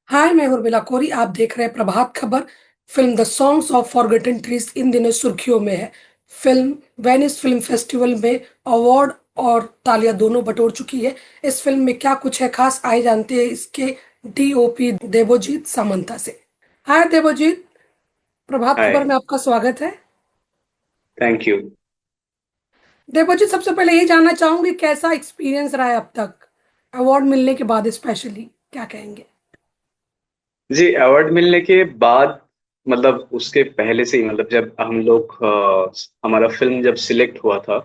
हाय, मैं उर्मिला कोरी। आप देख रहे हैं Prabhat Khabar. Film the songs of forgotten trees in दिनों सुर्खियों में है। फिल्म वेनिस फिल्म फेस्टिवल में अवार्ड और तालियां दोनों बटोर चुकी है। इस फिल्म में क्या कुछ है खास, आइए जानते हैं इसके डीओपी देवोजीत सामंता से। हाय देवोजीत, प्रभात खबर हाय। में आपका स्वागत है। Thank you. देवोजीत, सबसे पहले यही जानना चाहूंगी कैसा एक्सपीरियंस रहा है अब तक, अवार्ड मिलने के बाद स्पेशली क्या कहेंगे। जी, अवार्ड मिलने के बाद मतलब उसके पहले से ही मतलब जब हम लोग हमारा फिल्म जब सिलेक्ट हुआ था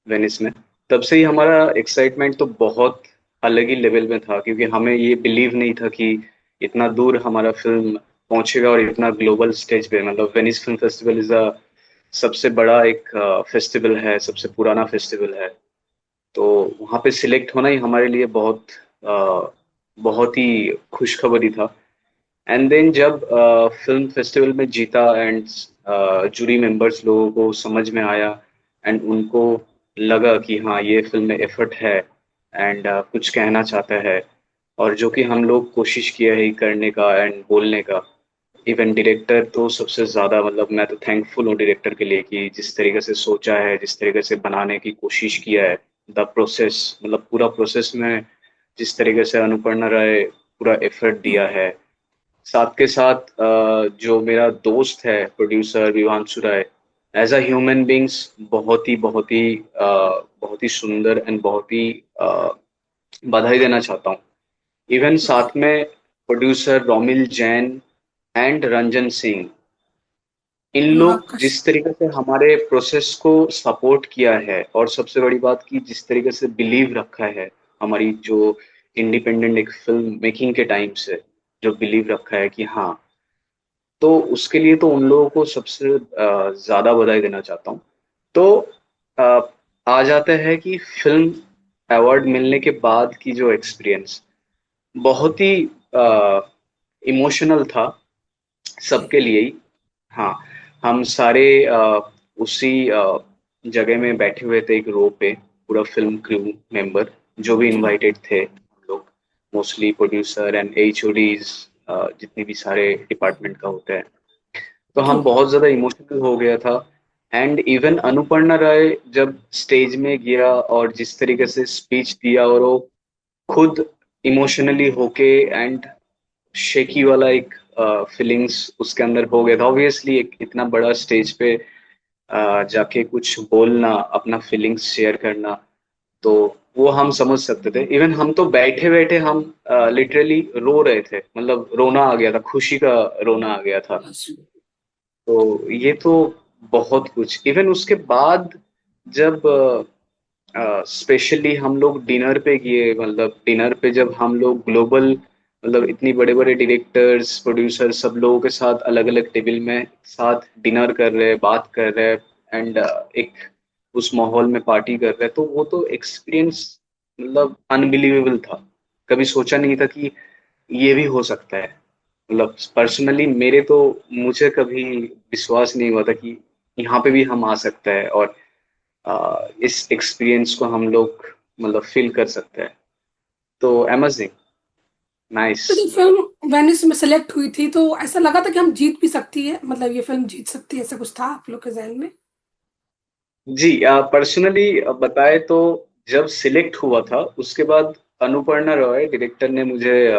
वेनिस में, तब से ही हमारा एक्साइटमेंट तो बहुत अलग ही लेवल में था, क्योंकि हमें ये बिलीव नहीं था कि इतना दूर हमारा फिल्म पहुंचेगा और इतना ग्लोबल स्टेज पे। मतलब Venice film festival is a सबसे बड़ा एक फेस्टिवल है, सबसे पुराना फेस्टिवल है। तो वहाँ पे सिलेक्ट होना ही हमारे लिए बहुत ही खुशखबरी था। एंड देन जब फिल्म फेस्टिवल में जीता एंड जूरी मेंबर्स लोगों को समझ में आया एंड उनको लगा कि हाँ, ये फिल्म में एफर्ट है एंड कुछ कहना चाहता है, और जो कि हम लोग कोशिश किया है करने का एंड बोलने का। इवन डायरेक्टर तो सबसे ज्यादा, मतलब मैं तो थैंकफुल हूँ डायरेक्टर के लिए कि जिस तरीके से सोचा है, जिस तरीके से बनाने की कोशिश किया है। द प्रोसेस, मतलब पूरा प्रोसेस में जिस तरीके से अनुपर्णा राय पूरा एफर्ट दिया है। साथ के साथ जो मेरा दोस्त है producer Vivanshu Rai, as a human beings बहुत ही सुंदर एंड बहुत ही बधाई देना चाहता हूँ। इवन साथ में प्रोड्यूसर रोमिल जैन एंड रंजन सिंह, इन लोग आपका जिस तरीके से हमारे प्रोसेस को सपोर्ट किया है, और सबसे बड़ी बात की जिस तरीके से बिलीव रखा है हमारी जो इंडिपेंडेंट एक फिल्म मेकिंग के टाइम से जो बिलीव रखा है कि हाँ, तो उसके लिए तो उन लोगों को सबसे ज्यादा बधाई देना चाहता हूँ। तो अ, आ जाता है कि फिल्म अवार्ड मिलने के बाद की जो एक्सपीरियंस बहुत ही इमोशनल था जी। सबके लिए ही। हाँ, हम सारे उसी जगह में बैठे हुए थे, एक रो पे, पूरा फिल्म क्रू मेंबर जो भी जी। इनवाइटेड थे हम लोग, मोस्टली प्रोड्यूसर एंड एचओडीज, जितने भी सारे डिपार्टमेंट का होता है। तो जी। हम बहुत ज्यादा इमोशनल हो गया था। एंड इवन अनुपर्णा राय जब स्टेज में गया और जिस तरीके से स्पीच दिया, और वो खुद इमोशनली होके एंड शेकी वाला एक फीलिंग्स उसके अंदर हो गया था। ऑब्वियसली एक इतना बड़ा स्टेज पे जाके कुछ बोलना, अपना फीलिंग्स शेयर करना, तो वो हम समझ सकते थे। इवन हम तो बैठे बैठे हम लिटरली रो रहे थे, मतलब रोना आ गया था, खुशी का रोना आ गया था। तो ये तो बहुत कुछ। इवन उसके बाद जब स्पेशली हम लोग डिनर पे गए, मतलब डिनर पे जब हम लोग ग्लोबल, मतलब इतनी बड़े बड़े डायरेक्टर्स प्रोड्यूसर सब लोगों के साथ अलग अलग टेबल में साथ डिनर कर रहे हैं, बात कर रहे हैं एंड एक उस माहौल में पार्टी कर रहे हैं, तो वो तो एक्सपीरियंस मतलब अनबिलीवेबल था। कभी सोचा नहीं था कि ये भी हो सकता है। मतलब पर्सनली मेरे तो, मुझे कभी विश्वास नहीं हुआ था कि यहाँ पे भी हम आ सकते हैं और इस एक्सपीरियंस को हम लोग मतलब फील कर सकते हैं। तो अमेजिंग, नाइस। तो जब फिल्म वेनिस में सेलेक्ट हुई थी तो ऐसा लगा था कि हम जीत भी सकती है, मतलब ये फिल्म जीत सकती है, ऐसा कुछ था आप लोग के जहन में। जी, पर्सनली बताए तो जब सिलेक्ट हुआ था उसके बाद अनुपर्णा रॉय डायरेक्टर ने मुझे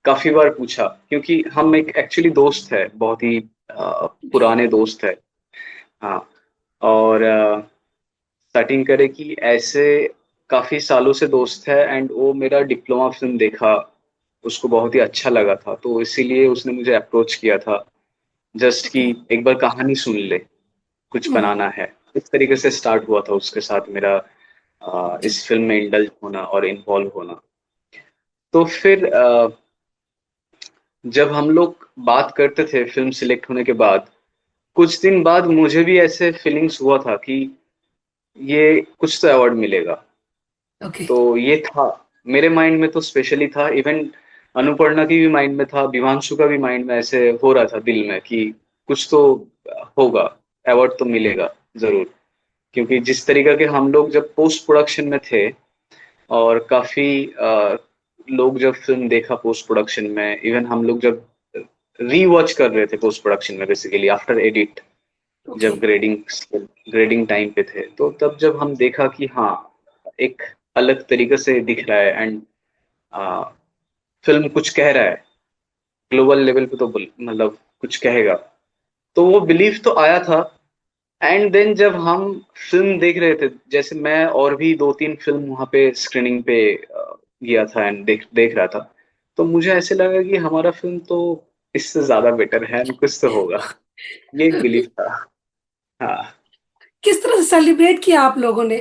काफी बार पूछा, क्योंकि हम एक एक्चुअली दोस्त है, बहुत ही पुराने दोस्त है। हाँ। और स्टार्टिंग करे कि ऐसे काफी सालों से दोस्त है एंड वो मेरा डिप्लोमा फिल्म देखा, उसको बहुत ही अच्छा लगा था, तो इसीलिए उसने मुझे अप्रोच किया था जस्ट कि ओके। एक बार कहानी सुन ले, कुछ बनाना है। इस तरीके से स्टार्ट हुआ था उसके साथ मेरा जी। इस फिल्म में इंडल्ज होना और इन्वॉल्व होना। तो फिर जब हम लोग बात करते थे फिल्म सिलेक्ट होने के बाद, कुछ दिन बाद मुझे भी ऐसे फीलिंग्स हुआ था कि ये कुछ तो अवार्ड मिलेगा। ओके। तो ये था मेरे माइंड में, तो स्पेशली था। इवन अनुपर्णा की भी माइंड में था, विवांशु का भी माइंड में ऐसे हो रहा था दिल में कि कुछ तो होगा, अवार्ड तो मिलेगा जरूर। क्योंकि जिस तरीके के हम लोग जब पोस्ट प्रोडक्शन में थे और काफी लोग जब फिल्म देखा पोस्ट प्रोडक्शन में, इवन हम लोग जब रीवॉच कर रहे थे पोस्ट प्रोडक्शन में, बेसिकली आफ्टर एडिट, ओके। जब ग्रेडिंग टाइम पे थे, तो तब जब हम देखा कि हाँ एक अलग तरीके से दिख रहा है, एंड फिल्म कुछ कह रहा है ग्लोबल लेवल पे, तो मतलब कुछ कहेगा, तो वो बिलीफ तो आया था। एंड देन जब हम फिल्म देख रहे थे, जैसे मैं और भी दो तीन फिल्म वहां पे स्क्रीनिंग पे गया था एंड देख देख रहा था, तो मुझे ऐसे लगा कि हमारा फिल्म तो इससे ज्यादा बेटर है and कुछ तो होगा। ये एक बिलीफ था। हाँ। किस तरह से सेलिब्रेट किया आप लोगों ने?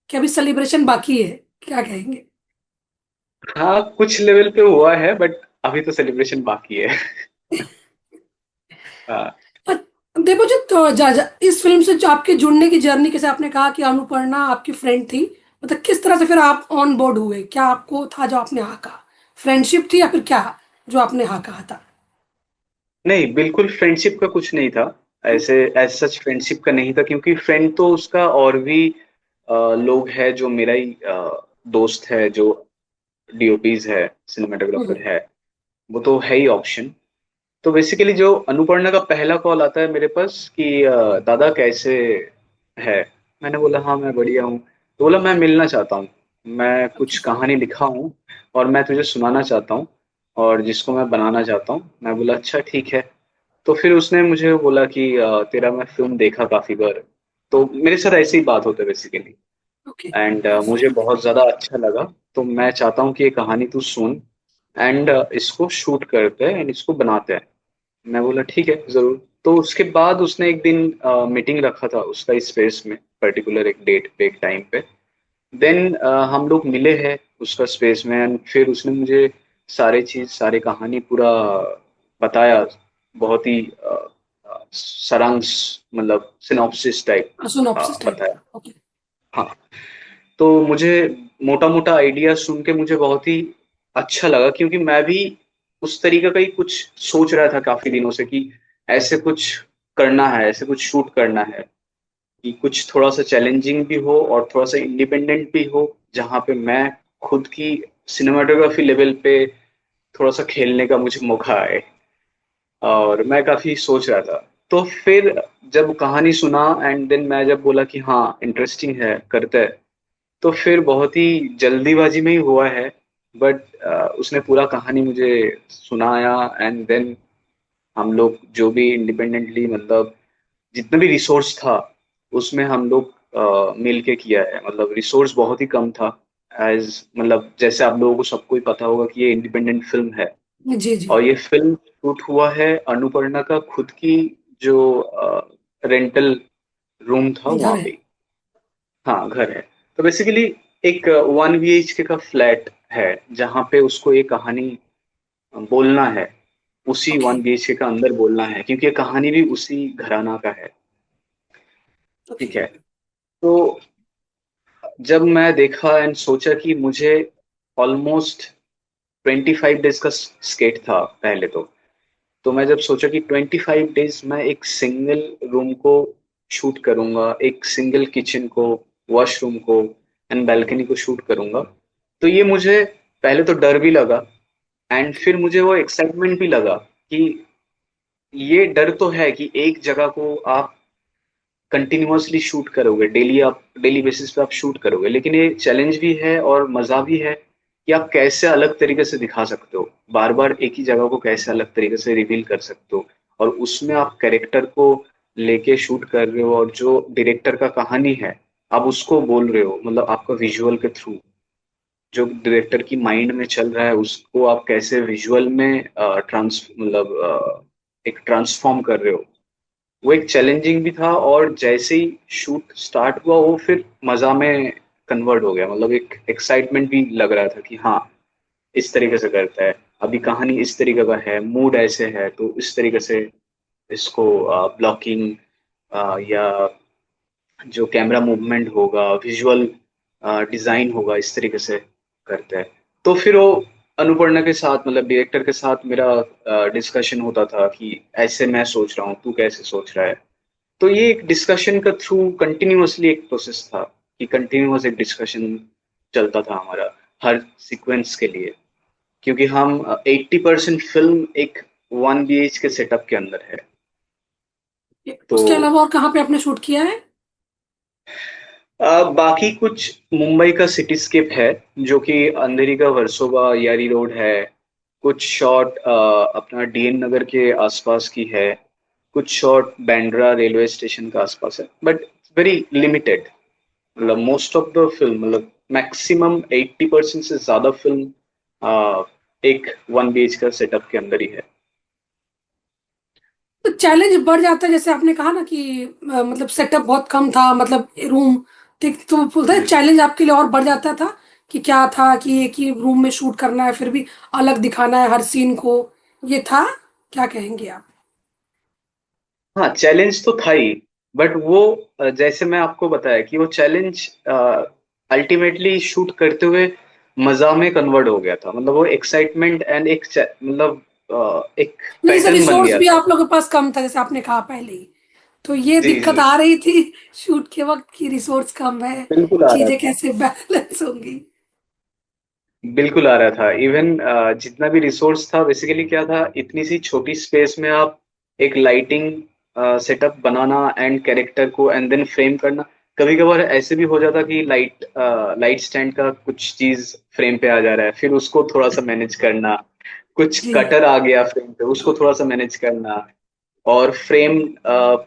क्या अभी सेलिब्रेशन बाकी है? क्या कहेंगे? हाँ, कुछ लेवल पे हुआ है, बट अभी तो सेलिब्रेशन बाकी है। हाँ। पर देवजीत, तो इस फिल्म से जो आपके जुड़ने की जर्नी, कैसे आपने कहा कि अनुपर्णा आपकी फ्रेंड थी, मतलब किस तरह से फिर आप ऑन बोर्ड हुए? क्या आपको था जो आपने हाँ कहा? फ्रेंडशिप थी या फिर क्या जो आपने हाँ कहा था? नहीं, बिल्कुल फ्रेंडशिप का कुछ नहीं था। ऐसे एज सच फ्रेंडशिप का नहीं था, क्योंकि फ्रेंड तो उसका और भी लोग है, जो मेरा ही दोस्त है, जो डीओपीज है, हम्म। सिनेमाटोग्राफर है, वो तो है ही ऑप्शन। तो बेसिकली जो अनुपर्णा का पहला कॉल आता है मेरे पास कि दादा कैसे है। मैंने बोला हाँ मैं बढ़िया हूँ। तो बोला मैं मिलना चाहता हूँ, मैं कुछ ओके। कहानी लिखा हूँ और मैं तुझे सुनाना चाहता हूँ, और जिसको मैं बनाना चाहता हूँ। मैं बोला अच्छा ठीक है। तो फिर उसने मुझे बोला कि तेरा मैं फिल्म देखा काफी बार, तो मेरे साथ ऐसे ही बात होता है बेसिकली। ओके। एंड मुझे बहुत ज्यादा अच्छा लगा, तो मैं चाहता हूँ कि ये कहानी तू सुन, एंड इसको शूट करते हैं एंड इसको बनाते हैं। मैं बोला ठीक है जरूर। तो उसके बाद उसने एक दिन मीटिंग रखा था उसका इस स्पेस में, पर्टिकुलर एक डेट पे, एक टाइम पे। देन हम लोग मिले हैं उसका स्पेस में, एंड फिर उसने मुझे सारी कहानी पूरा बताया, बहुत ही सारांश, मतलब सिनॉप्सिस टाइप सिनॉप्सिस टाइप बताया। का, ओके। हाँ। तो मुझे मोटा मोटा आइडिया सुन के मुझे बहुत ही अच्छा लगा, क्योंकि मैं भी उस तरीके का ही कुछ सोच रहा था काफी दिनों से कि ऐसे कुछ करना है, ऐसे कुछ शूट करना है, कि कुछ थोड़ा सा चैलेंजिंग भी हो और थोड़ा सा इंडिपेंडेंट भी हो, जहाँ पे मैं खुद की सिनेमाटोग्राफी लेवल पे थोड़ा सा खेलने का मुझे मौका आए। और मैं काफी सोच रहा था। तो फिर जब कहानी सुना एंड देन मैं जब बोला कि हाँ इंटरेस्टिंग है, करते हैं, तो फिर बहुत ही जल्दीबाजी में ही हुआ है। बट उसने पूरा कहानी मुझे सुनाया, एंड देन हम लोग जो भी इंडिपेंडेंटली, मतलब जितना भी रिसोर्स था, उसमें हम लोग मिल के किया है। मतलब रिसोर्स बहुत ही कम था, एज मतलब जैसे आप लोगों को सबको ही पता होगा कि ये इंडिपेंडेंट फिल्म है। जी जी। और ये फिल्म शूट हुआ है अनुपर्णा का खुद की जो रेंटल रूम था घर वहां है। पे। हाँ, घर है। तो बेसिकली एक 1 BHK का फ्लैट है, जहाँ पे उसको ये कहानी बोलना है, उसी ओके। 1 BHK का अंदर बोलना है, क्योंकि ये कहानी भी उसी घराना का है। ओके। ठीक है। तो जब मैं देखा एंड सोचा कि मुझे ऑलमोस्ट 25 डेज का स्केट था पहले तो मैं जब सोचा कि 25 डेज मैं एक सिंगल रूम को शूट करूंगा, एक सिंगल किचन को, वॉशरूम को एंड बैल्कनी को शूट करूंगा, तो ये मुझे पहले तो डर भी लगा, एंड फिर मुझे वो एक्साइटमेंट भी लगा कि ये डर तो है कि एक जगह को आप कंटिन्यूअसली शूट करोगे, डेली आप डेली बेसिस पे आप शूट करोगे, लेकिन ये चैलेंज भी है और मजा भी है कि आप कैसे अलग तरीके से दिखा सकते हो, बार बार एक ही जगह को कैसे अलग तरीके से रिवील कर सकते हो, और उसमें आप कैरेक्टर को लेके शूट कर रहे हो, और जो डायरेक्टर का कहानी है आप उसको बोल रहे हो, मतलब आपका विजुअल के थ्रू जो डायरेक्टर की माइंड में चल रहा है उसको आप कैसे विजुअल में ट्रांस मतलब एक ट्रांसफॉर्म कर रहे हो। वो एक चैलेंजिंग भी था, और जैसे ही शूट स्टार्ट हुआ वो फिर मजा में कन्वर्ट हो गया, मतलब एक एक्साइटमेंट भी लग रहा था कि हाँ इस तरीके से करता है, अभी कहानी इस तरीके का है, मूड ऐसे है, तो इस तरीके से इसको ब्लॉकिंग या जो कैमरा मूवमेंट होगा, विजुअल डिजाइन होगा, इस तरीके से करते हैं। तो फिर वो अनुपर्णा के साथ, मतलब डायरेक्टर के साथ मेरा डिस्कशन होता था कि ऐसे मैं सोच रहा हूँ, तू कैसे सोच रहा है। तो ये एक डिस्कशन का थ्रू कंटिन्यूअसली एक प्रोसेस था, कि कंटिन्यूअस एक डिस्कशन चलता था हमारा हर सीक्वेंस के लिए। क्योंकि हम 80% फिल्म एक 1 BH के सेटअप के अंदर है। तो उसके अलावा और कहाँ पे आपने शूट किया है? बाकी कुछ मुंबई का सिटीस्केप है, जो कि अंधेरी का वर्सोवा यारी रोड है। कुछ शॉट अपना डीएन नगर के आसपास की है। कुछ शॉट बैंड्रा रेलवे स्टेशन के आसपास है, बट वेरी लिमिटेड। मतलब मोस्ट ऑफ द फिल्म, मतलब मैक्सिमम 80% से ज्यादा फिल्म एक 1 BH का सेटअप के अंदर ही है। तो चैलेंज बढ़ जाता है, जैसे आपने कहा ना कि मतलब सेटअप बहुत कम था, मतलब रूम, तो बोलता है जी। चैलेंज आपके लिए और बढ़ जाता था कि क्या था कि एक ही रूम में शूट करना है, फिर भी अलग दिखाना है हर सीन को, ये था? क्या कहेंगे आप? हाँ, चैलेंज तो था ही। बट वो जैसे मैं आपको बताया कि वो चैलेंज अल्टीमेटली शूट करते हुए मजा में कन्वर्ट हो गया था। मतलब वो एक्साइटमेंट एंड मतलब एक नहीं सर, पैटर्न बन रिसोर्स गया भी था। आप लोगों के पास कम था, जैसे आपने कहा पहले ही, तो ये जी दिक्कत जी, आ रही थी शूट के वक्त की रिसोर्स कम है, बिल्कुल आ रहा चीजें था। कैसे बैलेंस होंगी। बिल्कुल आ रहा था। इवन जितना भी रिसोर्स था, बेसिकली क्या था, इतनी सी छोटी स्पेस में आप एक lighting setup banana and character को एंड देन फ्रेम करना। कभी कभार ऐसे भी हो जाता कि लाइट स्टैंड का कुछ चीज फ्रेम पे आ जा रहा है, फिर उसको थोड़ा सा मैनेज करना। कुछ जी। कटर आ गया फ्रेम पे, उसको थोड़ा सा मैनेज करना। और फ्रेम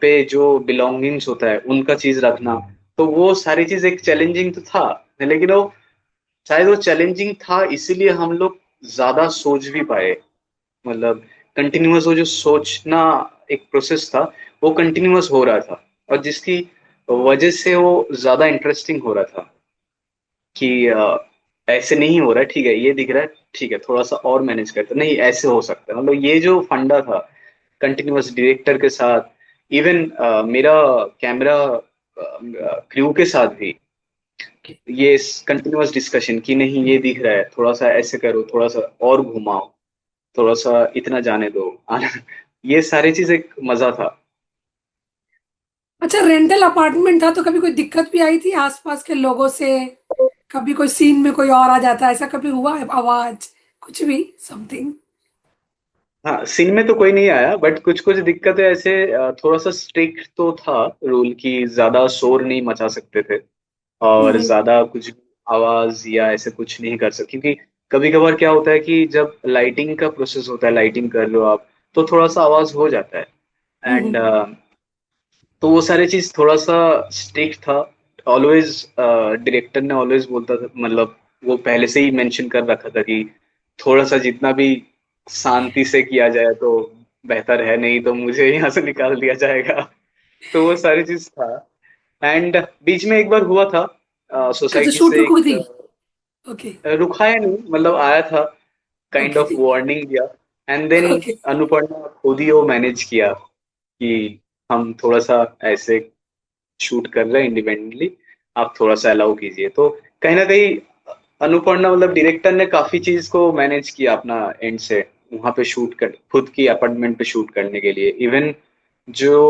पे जो बिलोंगिंग्स होता है उनका चीज रखना। तो वो सारी चीज एक चैलेंजिंग तो था, लेकिन वो शायद वो चैलेंजिंग था इसीलिए हम लोग ज्यादा सोच भी पाए। मतलब कंटिन्यूअस वो जो सोचना एक प्रोसेस था, वो कंटिन्यूअस हो रहा था। और जिसकी वजह से वो ज्यादा इंटरेस्टिंग हो रहा था कि ऐसे नहीं हो रहा है, ठीक है ये दिख रहा है, ठीक है थोड़ा सा और मैनेज करते, नहीं ऐसे हो सकता है। मतलब ये जो फंडा था कंटिन्यूअस डायरेक्टर के साथ, इवन मेरा कैमरा क्रू के साथ भी, ये कंटिन्यूअस डिस्कशन कि नहीं ये दिख रहा है, थोड़ा सा ऐसे करो, थोड़ा सा और घुमाओ, थोड़ा सा इतना जाने दो ये सारी चीज एक मजा था। अच्छा, रेंटल अपार्टमेंट था तो कभी कोई दिक्कत भी आई थी आसपास के लोगों से? कभी कोई सीन में कोई और आ जाता है, ऐसा कभी हुआ है? आवाज, कुछ भी, समथिंग? हाँ, सीन में तो कोई नहीं आया, बट कुछ कुछ दिक्कतें ऐसे थोड़ा सा स्ट्रिक्ट तो था रूल कि ज्यादा शोर नहीं मचा सकते थे, और हम्म। ज्यादा कुछ आवाज या ऐसे कुछ नहीं कर सकते। क्योंकि कभी कभार क्या होता है कि जब लाइटिंग का प्रोसेस होता है, लाइटिंग कर लो आप, तो थोड़ा सा आवाज हो जाता है। एंड हम्म। तो वो सारी चीज थोड़ा सा स्ट्रिक्ट था। ऑलवेज डायरेक्टर ने ऑलवेज बोलता था, मतलब वो पहले से ही मेंशन कर रखा था कि थोड़ा सा जितना भी शांति से किया जाए तो बेहतर है, नहीं तो मुझे यहाँ से निकाल दिया जाएगा। तो वो सारी चीज था। एंड बीच में एक बार हुआ था अच्छा, सोसाइटी शूट से रुक एक थी? ओके। रुखाया नहीं, मतलब आया था, काइंड ऑफ ओके। वार्निंग दिया। And then okay. अनुपर्णा खुद ही वो मैनेज किया कि हम थोड़ा सा ऐसे शूट कर रहे हैं इंडिपेंडेंटली, आप थोड़ा सा अलाउ कीजिए। तो कहीं ना कहीं अनुपर्णा, मतलब डायरेक्टर ने काफी चीज को मैनेज किया अपना एंड से, वहां पे शूट कर, खुद की अपार्टमेंट पे शूट करने के लिए। इवन जो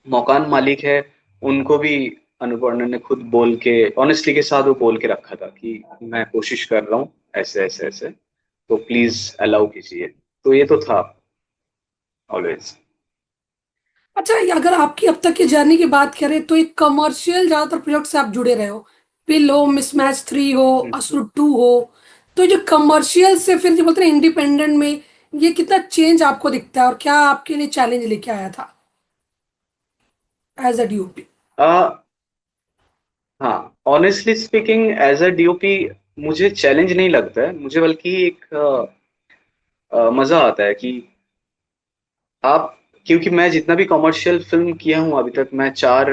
मकान मालिक है, उनको भी अनुपर्णा ने खुद बोल के, ऑनेस्टली के साथ वो बोल के रखा था कि मैं कोशिश कर रहा हूँ ऐसे ऐसे ऐसे, तो प्लीज अलाउ कीजिए। तो ये तो था ऑलवेज। अच्छा, ये अगर आपकी अब तक की जर्नी की बात करें तो एक कमर्शियल ज्यादातर प्रोजेक्ट से आप जुड़े रहे हो, पिल हो, मिसमैच 3 हो, असुर 2 हो, तो जो कमर्शियल से फिर जो बोलते हैं इंडिपेंडेंट में, ये कितना चेंज आपको दिखता है और क्या आपके लिए चैलेंज लेके आया था एज अ डीओपी? हाँ, honestly speaking as a DOP मुझे चैलेंज नहीं लगता है, मुझे बल्कि एक मजा आता है कि आप, क्योंकि मैं जितना भी कमर्शियल फिल्म किया हूँ अभी तक, मैं 4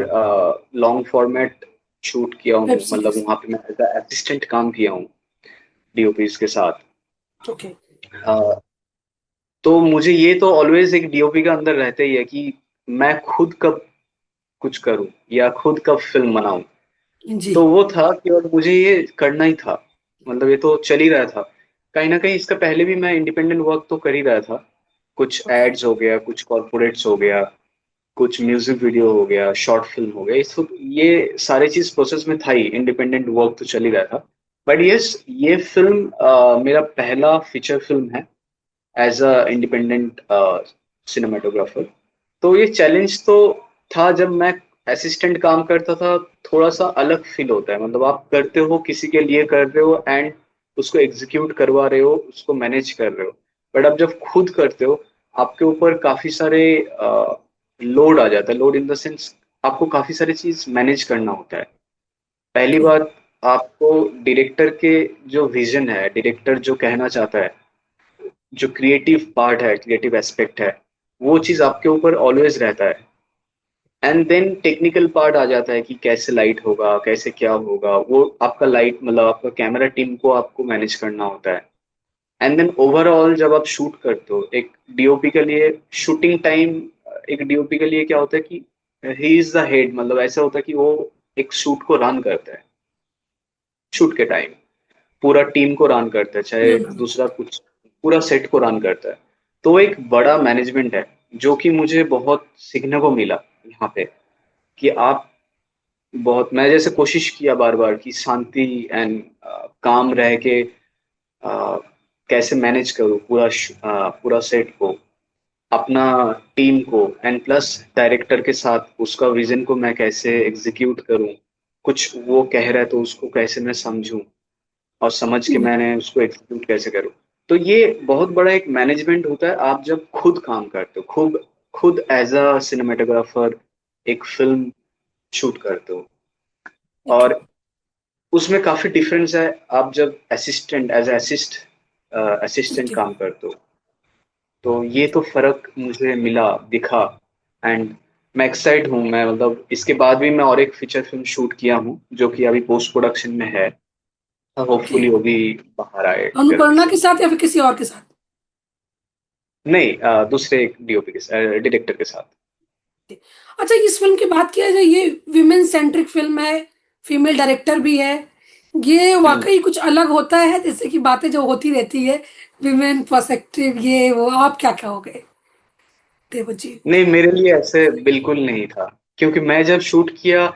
लॉन्ग फॉर्मेट शूट किया वेब हूँ। मतलब सीरीज। वहां पे मैं एज असिस्टेंट काम किया हूँ डीओपीज के साथ। ओके। अ, तो मुझे ये तो ऑलवेज एक डीओपी का अंदर रहता ही है कि मैं खुद कब कुछ करूँ या खुद कब फिल्म बनाऊं। जी। तो वो था कि और मुझे ये करना ही था। मतलब ये तो चल ही रहा था। कहीं ना कहीं इसका पहले भी मैं इंडिपेंडेंट वर्क तो कर ही रहा था। कुछ ओके। एड्स हो गया, कुछ कॉर्पोरेट्स हो गया, कुछ म्यूजिक वीडियो हो गया, शॉर्ट फिल्म हो गया, ये सारे चीज प्रोसेस में था ही, इंडिपेंडेंट वर्क तो चल ही रहा था। बट यस, ये फिल्म मेरा पहला फीचर फिल्म है एज अ इंडिपेंडेंट सिनेमाटोग्राफर। तो ये चैलेंज तो था जब मैं असिस्टेंट काम करता था। थोड़ा सा अलग फील होता है, मतलब आप करते हो, किसी के लिए कर रहे हो एंड उसको एग्जीक्यूट करवा रहे हो, उसको मैनेज कर रहे हो। बट अब जब खुद करते हो, आपके ऊपर काफी सारे लोड आ जाता है। लोड इन द सेंस, आपको काफी सारी चीज मैनेज करना होता है। पहली ट्रू। बात, आपको डायरेक्टर के जो विजन है, डायरेक्टर जो कहना चाहता है, जो क्रिएटिव पार्ट है, क्रिएटिव एस्पेक्ट है, वो चीज आपके ऊपर ऑलवेज रहता है। एंड देन टेक्निकल पार्ट आ जाता है कि कैसे लाइट होगा, कैसे क्या होगा, वो आपका लाइट मतलब आपका कैमरा टीम को आपको मैनेज करना होता है। एंड देन ओवरऑल जब आप शूट करते हो, एक डीओपी के लिए शूटिंग टाइम, एक डीओपी के लिए क्या होता है कि ही इज द हेड, मतलब ऐसा होता है कि वो एक शूट को रन करता है। शूट के टाइम पूरा टीम को रन करता है, चाहे बिल्कुल। दूसरा कुछ, पूरा सेट को रन करता है। तो एक बड़ा मैनेजमेंट है, जो कि मुझे बहुत सीखने को मिला यहाँ पे। कि आप बहुत, मैं जैसे कोशिश किया बार बार कि शांति एंड काम रह के कैसे मैनेज करूँ पूरा सेट को, अपना टीम को, एंड प्लस डायरेक्टर के साथ उसका विजन को मैं कैसे एग्जीक्यूट करूँ। कुछ वो कह रहा है तो उसको कैसे मैं समझूं, और समझ के हम्म, मैंने उसको एग्जीक्यूट कैसे करूँ। तो ये बहुत बड़ा एक मैनेजमेंट होता है, आप जब खुद काम करते हो, खुद खुद एज अ सिनेमाटोग्राफर एक फिल्म शूट करते हो। ट्रू। और उसमें काफी डिफरेंस है, आप जब असिस्टेंट एज असिस्टेंट ओके। काम करते हो। तो ये तो फर्क मुझे मिला, दिखा। एंड मैं एक्साइट हूँ, मैं मतलब इसके बाद भी मैं और एक फीचर फिल्म शूट किया हूँ जो कि अभी पोस्ट प्रोडक्शन में है। ओके। होपफुली वो भी बाहर आए जल्दी अनुपर्णा से। के साथ या फिर किसी और के साथ? नहीं, दूसरे एक डीओपी के साथ, डायरेक्टर के साथ। अच्छा, इस फिल्म की बात किया जाए, ये विमेन सेंट्रिक फिल्म है, फीमेल डायरेक्टर भी है। ये हम्म। वाकई कुछ अलग होता है, जैसे कि बातें जो होती रहती है, विमेन पर्सपेक्टिव, ये वो, आप क्या कहोगे देव जी? नहीं, मेरे लिए ऐसे बिल्कुल नहीं था, क्योंकि मैं जब शूट किया,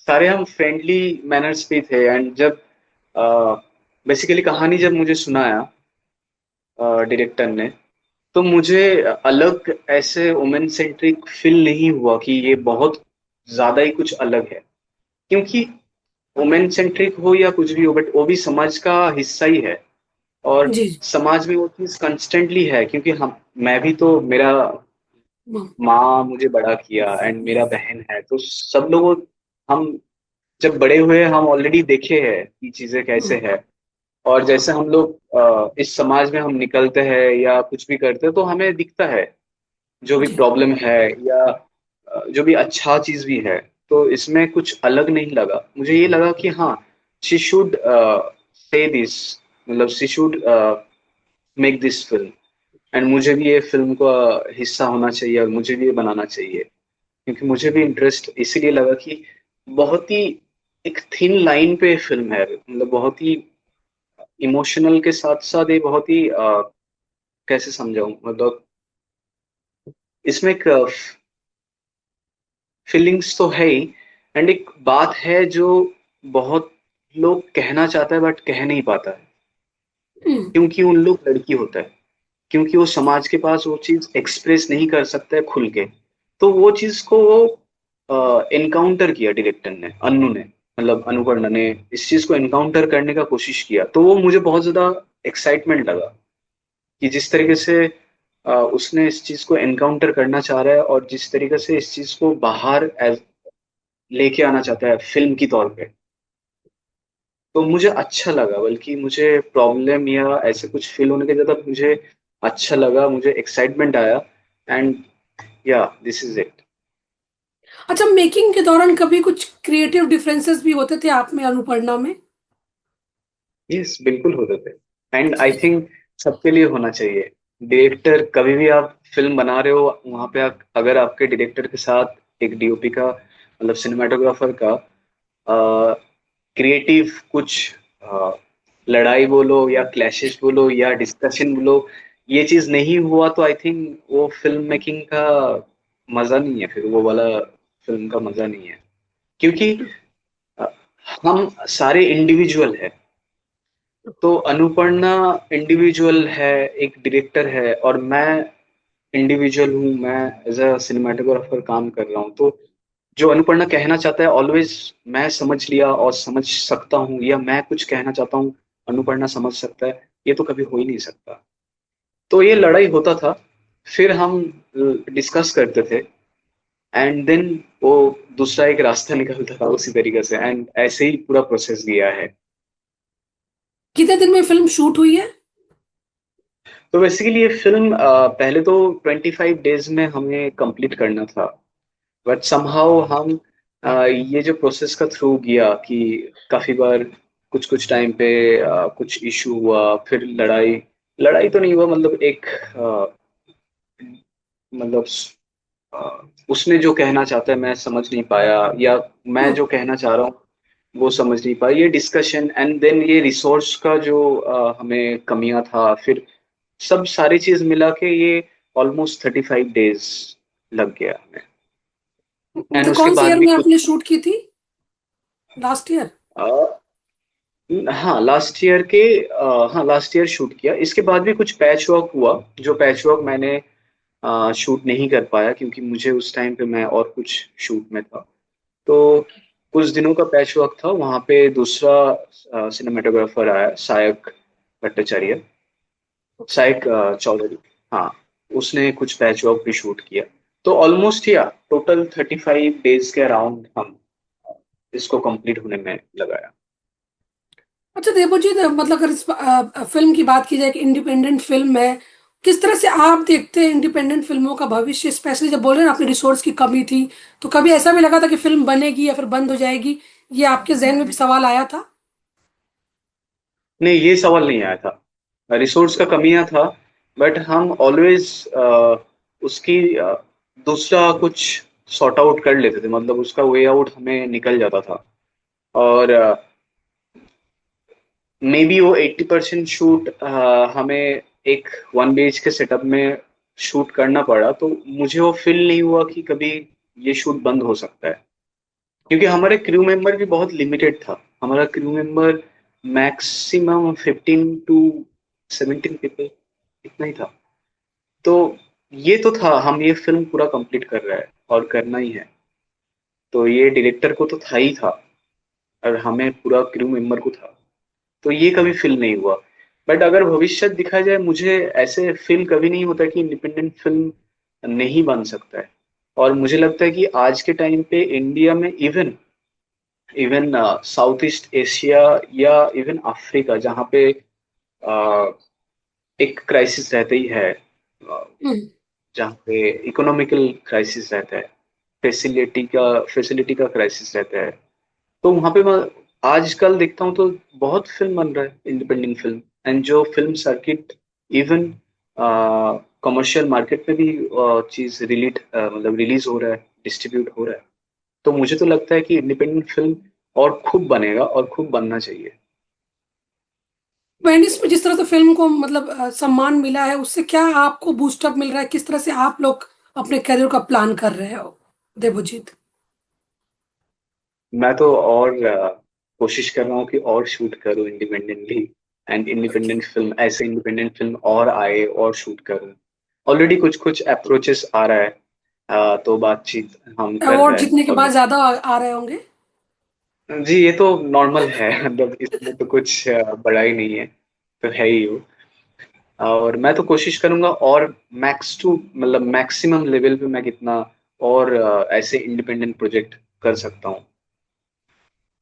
सारे हम फ्रेंडली मैनर्स पे थे। एंड जब बेसिकली कहानी जब मुझे सुनाया डायरेक्टर ने, तो मुझे अलग ऐसे वुमेन सेंट्रिक फील नहीं हुआ कि ये बहुत ज्यादा ही कुछ अलग है। क्योंकि वुमेन सेंट्रिक हो या कुछ भी हो, बट वो भी समाज का हिस्सा ही है। और जी जी। समाज में वो चीज कंस्टेंटली है, क्योंकि हम, मैं भी तो, मेरा हम्म, माँ मुझे बड़ा किया एंड मेरा बहन है, तो सब लोग, हम जब बड़े हुए हम ऑलरेडी देखे हैं कि चीजें कैसे हम्म, है। और जैसे हम लोग इस समाज में हम निकलते हैं या कुछ भी करते हैं, तो हमें दिखता है जो भी जी प्रॉब्लम है, या जो भी अच्छा चीज भी है। तो इसमें कुछ अलग नहीं लगा मुझे, ये लगा कि हाँ, शी शुड से दिस, मतलब she should make this film. And मुझे भी ये फिल्म का हिस्सा होना चाहिए और मुझे भी ये बनाना चाहिए। क्योंकि मुझे भी इंटरेस्ट इसीलिए लगा कि बहुत ही एक थिन लाइन पे फिल्म है, मतलब बहुत ही इमोशनल के साथ साथ ये बहुत ही कैसे समझाऊं, मतलब इसमें एक फीलिंग्स तो है ही। एंड एक बात है जो बहुत लोग कहना चाहता है बट कह नहीं पाता है, हम्म, क्योंकि उन लोग लड़की होता है, क्योंकि वो समाज के पास वो चीज एक्सप्रेस नहीं कर सकता है खुल के। तो वो चीज को वो इनकाउंटर किया डायरेक्टर ने, अन्नू ने, मतलब अनुपर्ण ने इस चीज को इनकाउंटर करने का कोशिश किया। तो वो मुझे बहुत ज्यादा एक्साइटमेंट लगा कि जिस तरीके से उसने इस चीज को एनकाउंटर करना चाह रहा है, और जिस तरीके से इस चीज को बाहर लेके आना चाहता है फिल्म की तौर पे। तो मुझे अच्छा लगा, बल्कि मुझे प्रॉब्लम या ऐसे कुछ फील होने के ज्यादा मुझे अच्छा लगा, मुझे एक्साइटमेंट आया। एंड या दिस इज इट। अच्छा, मेकिंग के दौरान कभी कुछ क्रिएटिव डिफरेंसेस भी होते थे आप में, अनुपर्णा में? यस, बिल्कुल होते थे। And I ji ji. Think सबके लिए होना चाहिए। डायरेक्टर, कभी भी आप फिल्म बना रहे हो, वहां पे अगर आपके डायरेक्टर के साथ एक डीओपी का, मतलब सिनेमाटोग्राफर का क्रिएटिव कुछ अ, लड़ाई बोलो या क्लैशेस बोलो या डिस्कशन बोलो, ये चीज नहीं हुआ, तो आई थिंक वो फिल्म मेकिंग का मजा नहीं है, फिर वो वाला फिल्म का मजा नहीं है। क्योंकि अ, हम सारे इंडिविजुअल है, तो अनुपर्णा इंडिविजुअल है, एक डायरेक्टर है, और मैं इंडिविजुअल हूँ, मैं एज अ सिनेमाटोग्राफर काम कर रहा हूँ। तो जो अनुपर्णा कहना चाहता है ऑलवेज मैं समझ लिया और समझ सकता हूँ, या मैं कुछ कहना चाहता हूँ अनुपर्णा समझ सकता है, ये तो कभी हो ही नहीं सकता। तो ये लड़ाई होता था, फिर हम डिस्कस करते थे, एंड देन वो दूसरा एक रास्ता निकलता था उसी तरीके से, एंड ऐसे ही पूरा प्रोसेस गया है। कितने दिन में फिल्म शूट हुई है? तो बेसिकली ये फिल्म पहले तो 25 डेज में हमें कंप्लीट करना था, बट समहाउ हम ये जो प्रोसेस का थ्रू गया कि काफी बार कुछ कुछ टाइम पे कुछ इशू हुआ, फिर लड़ाई, लड़ाई तो नहीं हुआ, मतलब एक मतलब उसने जो कहना चाहता है मैं समझ नहीं पाया, या मैं हम्म, जो कहना चाह रहा हूँ वो समझ नहीं पाया, ये डिस्कशन, एंड देन ये रिसोर्स का जो हमें कमियां था, फिर सब सारी चीज मिला के ये ऑलमोस्ट 35 डेज लग गया हमें। एंड मतलब उसके कौन से बाद ईयर भी में कुछ आपने शूट की थी? Last year? अ, हाँ लास्ट ईयर के हाँ लास्ट ईयर शूट किया। इसके बाद भी कुछ पैच वर्क हुआ, जो पैच वर्क मैंने शूट नहीं कर पाया क्योंकि मुझे उस टाइम पे मैं और कुछ शूट में था। तो कुछ दिनों का पैच वर्क था, वहां पे दूसरा सिनेमाटोग्राफर आया, सायक भट्टाचार्य, सायक चौधरी। हाँ, उसने कुछ पैच वर्क भी शूट किया। तो ऑलमोस्ट या टोटल 35 डेज के अराउंड हम इसको कंप्लीट होने में लगाया। अच्छा देवजीत, मतलब अगर इस फिल्म की बात की जाए कि इंडिपेंडेंट फिल्म है, किस तरह से आप देखते हैं इंडिपेंडेंट फिल्मों का भविष्य? स्पेशली जब बोल रहे हैं ना आपने रिसोर्स की कमी थी, तो कभी ऐसा भी लगा था कि फिल्म बनेगी या फिर बंद हो जाएगी? ये आपके जहन में भी सवाल आया था? नहीं, ये सवाल नहीं आया था, रिसोर्स का कमियां था, बट हम ऑलवेज उसकी दूसरा कुछ सॉर्ट आउट कर लेते थे, मतलब उसका वे आउट हमें निकल जाता था। और मे बी वो 80% शूट हमें एक 1 BHK के सेटअप में शूट करना पड़ा, तो मुझे वो फील नहीं हुआ कि कभी ये शूट बंद हो सकता है, क्योंकि हमारे क्रू मेंबर भी बहुत लिमिटेड था। हमारा crew member maximum 15 to 17 people, इतना ही था। तो ये तो था, हम ये फिल्म पूरा कंप्लीट कर रहे हैं और करना ही है, तो ये डायरेक्टर को तो था ही था, और हमें पूरा क्रू मेंबर को था, तो ये कभी फील नहीं हुआ। बट अगर भविष्य दिखा जाए, मुझे ऐसे फील कभी नहीं होता कि इंडिपेंडेंट फिल्म नहीं बन सकता है। और मुझे लगता है कि आज के टाइम पे इंडिया में even even south east Asia या इवन अफ्रीका, जहाँ पे एक क्राइसिस रहता ही है, हम्म। जहाँ पे इकोनॉमिकल क्राइसिस रहता है, फैसिलिटी का क्राइसिस रहता है, तो वहाँ पे मैं आजकल देखता हूँ तो बहुत फिल्म बन रहा है, इंडिपेंडेंट फिल्म, एंड जो film circuit, even commercial market में भी चीज मतलब रिलीज हो रहा है, डिस्ट्रीब्यूट हो रहा है। तो मुझे तो लगता है कि इंडिपेंडेंट फिल्म और खूब बनेगा और खूब बनना चाहिए। वेनिस में जिस तरह से फिल्म को मतलब सम्मान मिला है, उससे क्या आपको बूस्टअप मिल रहा है? किस तरह से आप लोग अपने करियर का प्लान कर रहे हो देवजीत? मैं तो और कोशिश कर रहा हूँ कि और शूट करूँ इंडिपेंडेंटली, एंड इंडिपेंडेंट फिल्म, ऐसे इंडिपेंडेंट फिल्म और आए और शूट करूँ। ऑलरेडी कुछ कुछ अप्रोचेस आ रहा है, तो बातचीत हम कर अवार्ड रहे हैं जीतने के बाद ऑलरेडी। ज्यादा आ रहे होंगे? जी, ये तो नॉर्मल है, मतलब इसमें तो कुछ बड़ा ही नहीं है, तो है ही वो। और मैं तो कोशिश करूंगा और मैक्स टू मतलब मैक्सिमम लेवल पे मैं कितना और ऐसे इंडिपेंडेंट प्रोजेक्ट कर सकता हूँ,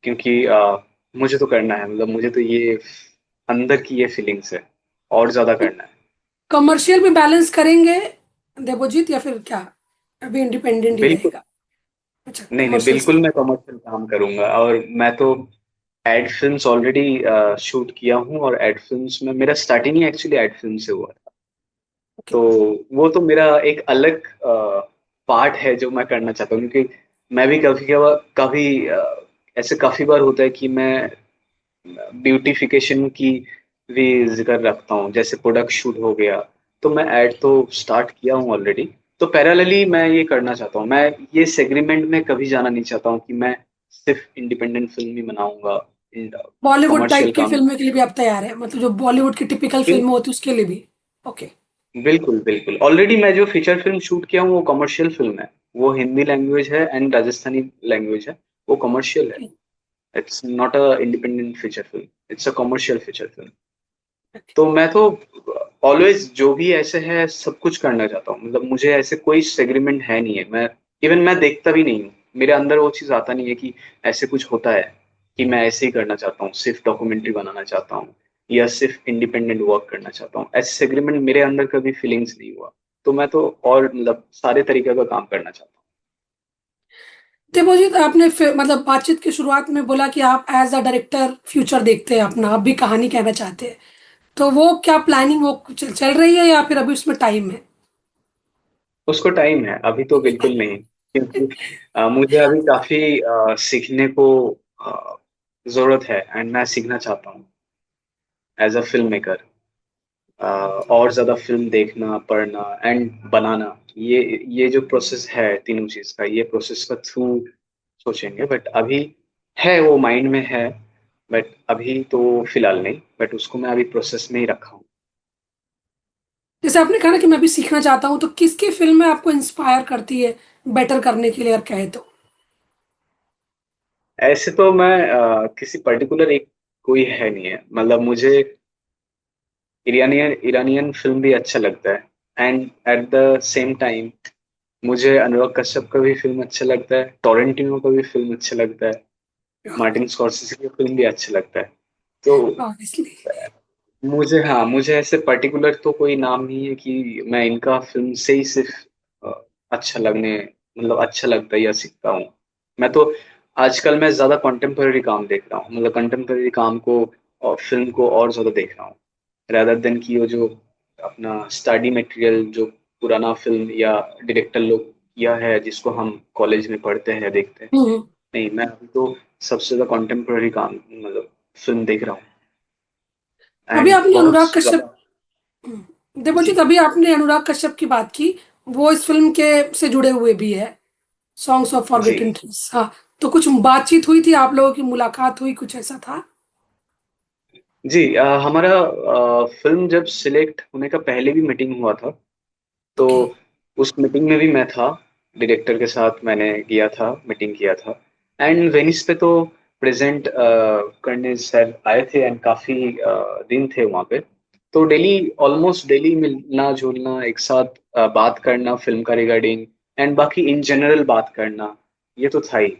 क्योंकि मुझे तो करना है, मतलब मुझे तो ये अंदर की ये फीलिंग्स है, और ज्यादा करना है। कमर्शियल भी बैलेंस करेंगे देवजीत, या फिर क्या अभी इंडिपेंडेंट ही बिल्कुल। रहेगा? अच्छा, नहीं नहीं, कमर्शियल। बिल्कुल मैं कमर्शियल काम करूंगा, और मैं तो एड फिल्म्स ऑलरेडी शूट किया हूँ, और एड फिल्म्स में मेरा स्टार्टिंग ही एक्चुअली एड फिल्म से हुआ था। ओके। तो वो तो मेरा एक अलग पार्ट है जो मैं करना चाहता हूँ, क्योंकि मैं भी कभी ऐसे काफी बार होता है कि मैं ब्यूटिफिकेशन की भी जिक्र रखता हूँ, जैसे प्रोडक्ट शूट हो गया, तो मैं ऐड तो स्टार्ट किया हूँ ऑलरेडी। तो पैरेलली मैं ये करना चाहता हूँ, मैं ये सेग्रीमेंट में कभी जाना नहीं चाहता हूँ कि मैं सिर्फ इंडिपेंडेंट फिल्म ही बनाऊंगा, बॉलीवुड कमर्शियल टाइप की काम। फिल्मों के लिए भी आप तैयार हैं, मतलब जो बॉलीवुड की टिपिकल बिल, फिल्म होती है उसके लिए भी? ओके। बिल्कुल बिल्कुल, ऑलरेडी मैं जो फीचर फिल्म शूट किया हूँ वो कमर्शियल फिल्म है। वो हिंदी लैंग्वेज है एंड राजस्थानी लैंग्वेज है। वो कमर्शियल है। It's not a independent feature film, it's a commercial feature film. तो मैं तो ऑलवेज जो भी ऐसे है सब कुछ करना चाहता हूँ। मतलब मुझे ऐसे कोई सेग्रीमेंट है नहीं है। मैं देखता भी नहीं हूँ। मेरे अंदर वो चीज आता नहीं है कि ऐसे कुछ होता है कि मैं ऐसे ही करना चाहता हूँ, सिर्फ डॉक्यूमेंट्री बनाना चाहता हूँ या सिर्फ इंडिपेंडेंट वर्क करना चाहता हूँ। ऐसे सेग्रीमेंट मेरे अंदर कभी फीलिंग्स नहीं हुआ। तो मैं तो और मतलब सारे तरीके का काम करना चाहता हूँ। देवजीत, आपने मतलब बातचीत की शुरुआत में बोला कि आप एज अ डायरेक्टर फ्यूचर देखते हैं अपना, आप भी कहानी कहना चाहते हैं। तो वो क्या प्लानिंग वो चल रही है या फिर अभी उसमें टाइम है? उसको टाइम है, अभी तो बिल्कुल नहीं। क्योंकि मुझे अभी काफी सीखने को जरूरत है एंड मैं सीखना चाहता हूँ एज अ फिल्म मेकर। और ज्यादा फिल्म देखना, पढ़ना एंड बनाना, ये जो प्रोसेस है तीनों चीज का, ये प्रोसेस का थ्रू सोचेंगे। बट अभी है, वो माइंड में है। बट अभी तो फिलहाल नहीं, बट उसको मैं अभी प्रोसेस में ही रखा हूँ। जैसे आपने कहा ना कि मैं भी सीखना चाहता हूँ, तो किसकी फिल्म आपको इंस्पायर करती है बेटर करने के लिए, अगर कहे तो? ऐसे तो मैं किसी पर्टिकुलर एक कोई है नहीं है। मतलब मुझे ईरानियन ईरानियन फिल्म भी अच्छा लगता है and at the same time मुझे अनुराग कश्यप का भी फिल्म अच्छा लगता है, टोरेंटिनो का भी फिल्म अच्छा लगता है, मार्टिन स्कॉर्सेज़ी की फिल्म भी अच्छा लगता है। तो ऑब्वियसली। मुझे ऐसे पर्टिकुलर तो कोई नाम नहीं है कि मैं इनका फिल्म से ही सिर्फ अ, अच्छा लगने मतलब अच्छा लगता है या सीखता हूँ। मैं तो आजकल मैं ज्यादा कंटेम्पररी काम देख रहा हूँ। मतलब कंटेम्पररी काम को और फिल्म को और ज्यादा देख रहा हूँ, rather देन कि वो जो अपना स्टडी मटेरियल जो पुराना फिल्म या डायरेक्टर लोग किया है जिसको हम कॉलेज में पढ़ते हैं देखते हैं। हम्म। नहीं, मैं अभी तो सबसे ज्यादा कंटेम्पररी काम मतलब फिल्म देख रहा हूँ अभी एंड आपने बहुत अनुराग कश्यप, ज्यादा। देवजीत जी अभी आपने अनुराग कश्यप की बात की, वो इस फिल्म के से जुड़े हुए भी है, songs of the forgotten trees. हाँ, तो कुछ बातचीत हुई थी, आप लोगों की मुलाकात हुई, कुछ ऐसा था? जी हमारा फिल्म जब सिलेक्ट होने का पहले भी मीटिंग हुआ था। तो ओके। उस मीटिंग में भी मैं था, डायरेक्टर के साथ मैंने किया था, मीटिंग किया था। एंड वेनिस पे तो प्रेजेंट करने सर आए थे एंड काफी दिन थे वहाँ पे। तो डेली, ऑलमोस्ट डेली मिलना जुलना, एक साथ बात करना फिल्म का रिगार्डिंग एंड बाकी इन जनरल बात करना, ये तो था ही।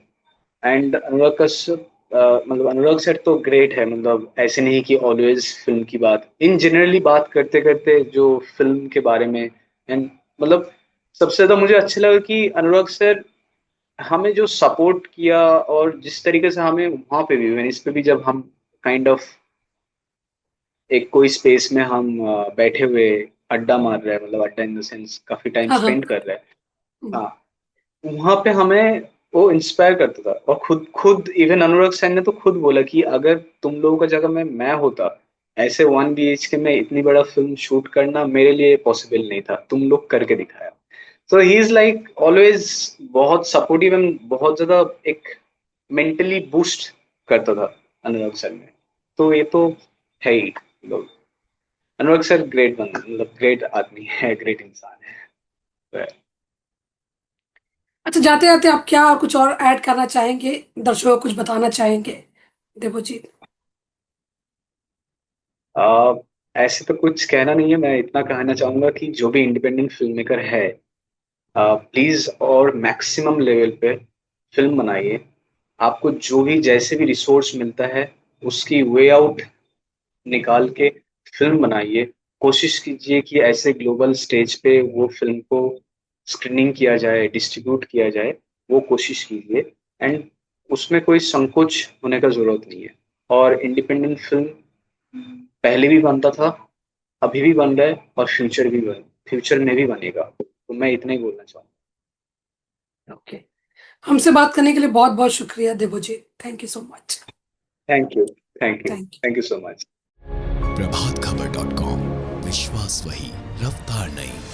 एंड अनुराग कश्यप मतलब अनुराग सर तो ग्रेट है। मतलब ऐसे नहीं कि ऑलवेज फिल्म की बात, इन जनरली बात करते करते जो फिल्म के बारे में एंड मतलब सबसे ज्यादा मुझे अच्छा लगा कि अनुराग सर हमें जो सपोर्ट किया और जिस तरीके से हमें वहां पे भी वेनिस पे भी जब हम काइंड ऑफ एक कोई स्पेस में हम बैठे हुए अड्डा मार रहे हैं, मतलब अड्डा इन द सेंस काफी टाइम हाँ हाँ। स्पेंड कर रहे हैं। हम्म। हाँ, वहां पे हमें वो इंस्पायर करता था। और खुद खुद इवन अनुराग सैन ने तो खुद बोला कि अगर तुम लोगों का जगह में मैं होता, ऐसे 1 BHK में इतनी बड़ा फिल्म शूट करना मेरे लिए पॉसिबल नहीं था, तुम लोग करके दिखाया। तो ही इज लाइक ऑलवेज बहुत सपोर्टिव एंड बहुत ज्यादा एक मेंटली बूस्ट करता था अनुराग सर में। तो ये तो है ही। मतलब अनुराग सर ग्रेट बंदा, मतलब ग्रेट आदमी है, ग्रेट इंसान है। अच्छा, जाते जाते आप क्या और कुछ और ऐड करना चाहेंगे, दर्शकों को कुछ बताना चाहेंगे, देवजीत? आ, ऐसे तो कुछ कहना नहीं है। मैं इतना कहना चाहूंगा कि जो भी इंडिपेंडेंट फिल्म मेकर है, प्लीज और मैक्सिमम लेवल पे फिल्म बनाइए। आपको जो भी जैसे भी रिसोर्स मिलता है उसकी वे आउट निकाल के फिल्म बनाइए। कोशिश कीजिए कि ऐसे ग्लोबल स्टेज पे वो फिल्म को स्क्रीनिंग किया जाए, डिस्ट्रीब्यूट किया जाए। वो कोशिश कीजिए एंड उसमें कोई संकोच होने का जरूरत नहीं है। और इंडिपेंडेंट फिल्म पहले भी बनता था, अभी भी बन रहा है और फ्यूचर में भी बनेगा। तो मैं इतना ही बोलना चाहूँगा। ओके। हमसे बात करने के लिए बहुत बहुत शुक्रिया Devjit, thank you so much. Thank you. Thank you. Thank you. Thank you so much. Prabhat Khabar .com, विश्वास वही, रफ्तार नहीं।